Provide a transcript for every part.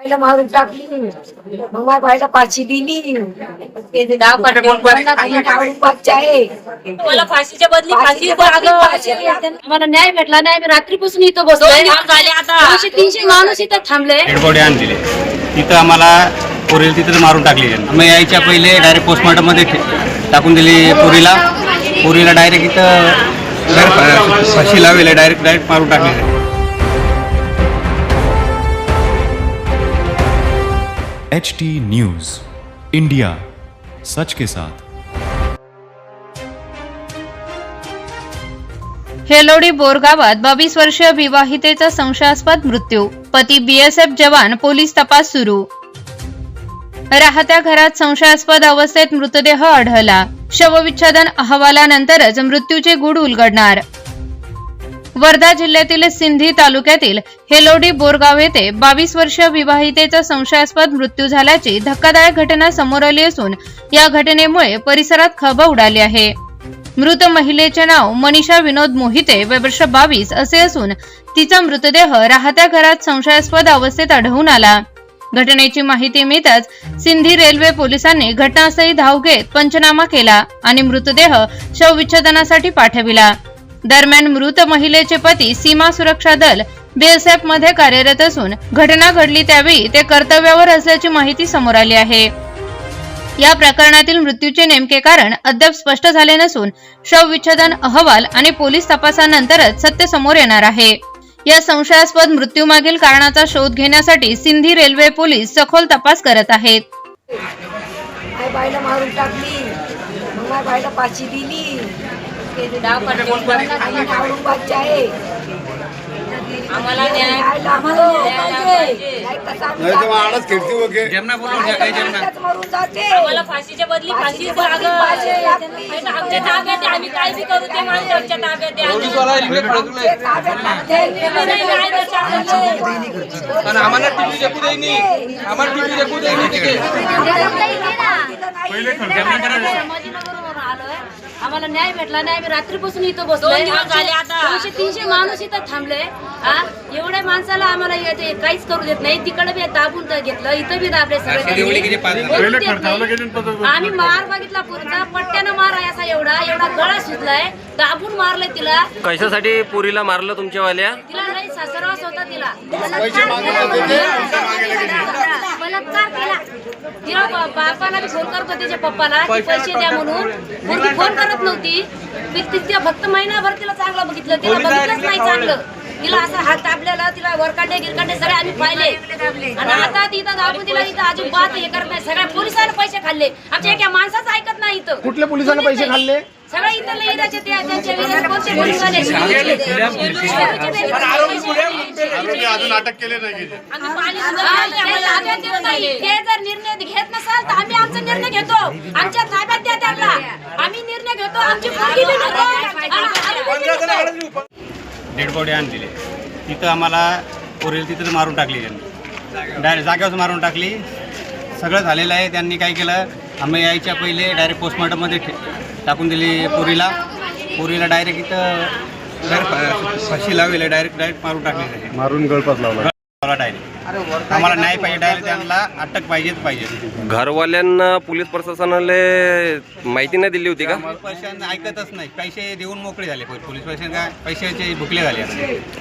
बाईला मारून टाकली, मग माझ्या बाईला फाशी दिली. मला फाशीच्या बदली मला न्याय भेटला नाही. मी रात्रीपासून इथं बसलोय. 200-300 माणूस इथं थांबले. डेड बॉडी आणलेली तिथं आम्हाला पोरीला तिथं मारून टाकली त्यांनी. आम्ही यायच्या पहिले डायरेक्ट पोस्टमॉर्टम मध्ये टाकून दिली पोरीला डायरेक्ट इथं फाशी लावली. डायरेक्ट मारून टाकली. HT न्यूज इंडिया, सच के साथ. हेलोडी बोरगावात 22 वर्षीय विवाहितेचा संशयास्पद मृत्यू. पती BSF जवान, पोलीस तपास सुरू. राहत्या घरात संशयास्पद अवस्थेत मृतदेह आढळला. शवविच्छेदन अहवालानंतरच मृत्यूचे गूढ उलगडणार. वर्धा जिल्ह्यातील सिंधी तालुक्यातील हेलोडी बोरगाव येथे 22 वर्षीय विवाहितेचा संशयास्पद मृत्यू झाल्याची धक्कादायक घटना समोर आली असून या घटनेमुळे परिसरात खळबळ उडाली आहे. मृत महिलेचे नाव मनीषा विनोद मोहिते, वय वर्ष 22 असे असून तिचा मृतदेह राहत्या घरात संशयास्पद अवस्थेत आढळून आला. घटनेची माहिती मिळताच सिंधी रेल्वे पोलिसांनी घटनास्थळी धाव घेत पंचनामा केला आणि मृतदेह शवविच्छेदनासाठी पाठविला. दरम्यान मृत महिलेचे पती सीमा सुरक्षा दल BSF मध्ये कार्यरत असून घटना घडली त्यावेळी ते कर्तव्यावर असल्याची माहिती समोर आली आहे. या प्रकरणातील मृत्यूचे नेमके कारण अद्याप स्पष्ट झाले नसून शवविच्छेदन अहवाल आणि पोलीस तपासानंतरच सत्य समोर येणार आहे. या संशयास्पद मृत्यूमागील कारणाचा शोध घेण्यासाठी सिंधी रेल्वे पोलीस सखोल तपास करत आहेत. बाईला मारून टाकली, मग माझ्या बाईला फाशी दिली. आम्हाला न्याय आम्हाला फाशीच्या बदली फाशी आमच्या ताब्यात. आम्ही काय बी करू ते माणूस आमच्या ताब्यात. आम्हाला टीव्ही देखू देईनी, आम्हाला टीव्ही देखू देईनी. आम्हाला न्याय भेटला नाही. मी रात्रीपासून इथं बसलोय. 200-300 माणूस इथं थांबले. एवढ्या माणसाला आम्हाला काहीच करू देत नाही. तिकडे बी दाबून घेतलं, इथं बी दाबले सगळे. आम्ही मार बघितला पुरीचा, पट्ट्यानं मार आहे असा एवढा गळा सुजलाय. दाबून मारले तिला. कशासाठी पुरीला मारलं तुमच्यावाल्या? तिला नाही सासरवास होता. तिला बलात्कार केला. तिला बापाला बी फोन करत होते, पप्पाला पैसे द्या म्हणून. मुलगी फोन करत नव्हती. तिला फक्त महिनाभर तिला चांगलं बघितलं. तिला बघितलंच नाही चांगलं. तिला असं हात दाबलेला, तिला वरकांडे गिरकांडे सगळे आम्ही पाहिले. आणि आता तिथं दाबून तिला इथं अजिबात हे करत नाही. सगळ्या पोलिसांना पैसे खाल्ले. आमच्या एका माणसाचं ऐकत नाही. इथं कुठल्या पोलिसांना पैसे खाल्ले? सगळ्या इथं इराचे त्यांच्या अजून अटक केले नाही. ते जर निर्णय घेत नसाल तर आम्ही आमचा निर्णय घेतो. आमच्या ताब्यात द्या त्यांना. आम्ही निर्णय घेतो. आमची मुलगी बी घेतो. डेड बॉडी आणलेली तिथं आम्हाला पोरीला तिथं मारून टाकली त्यांनी. डायरेक्ट जागेवर मारून टाकली. सगळं झालेलं आहे. त्यांनी काय केलं, आम्ही यायच्या पहिले डायरेक्ट पोस्टमॉर्टममध्ये टाकून दिली पोरीला डायरेक्ट इथं फाशी लावली. डायरेक्ट मारून टाकली. मारून गळपास लावला डायरेक्ट. आम्हाला न्याय पाहिजे. डायरेक्ट त्यांना अटक पाहिजे. घरवाल्यांना पोलीस प्रशासनाला माहिती नाही दिली होती का? प्रशासन ऐकतच नाही. पैसे देऊन मोकळे झाले. पोलीस प्रशासन काय पैशाचे भुकले झाले.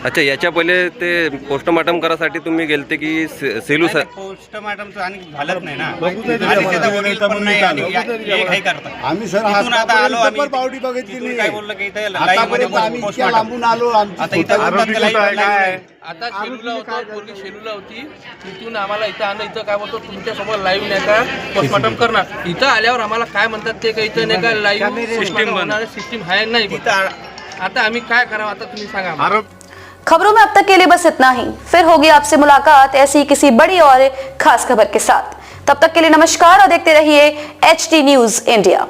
अच्छा, याच्या पहिले ते पोस्टमॉर्टम करासाठी तुम्ही गेलते की सेलू? पोस्टमॉर्टम आणि झालंच नाही ना. आम्ही सर आता आलो. आम्ही पावटी बघितली काय बोललं की इथं लांबून आलो. आता इथं आता शेलूला होतं, पोरगी शेलूला होती. तिथून आम्हाला इथं आणलं. इथं काय बोलतो, तुमच्या समोर लाईव्ह नाही का पोस्टमॉर्टम करणार. इथं आल्यावर आम्हाला काय म्हणतात ते काही इथं नाही का लाईव्ह सिस्टीम आहे नाही. आता आम्ही काय करावं आता तुम्ही सांगा. खबरों में अब तक के लिए बस इतना ही. फिर होगी आपसे मुलाकात ऐसी किसी बड़ी और खास खबर के साथ. तब तक के लिए नमस्कार और देखते रहिए HT न्यूज इंडिया.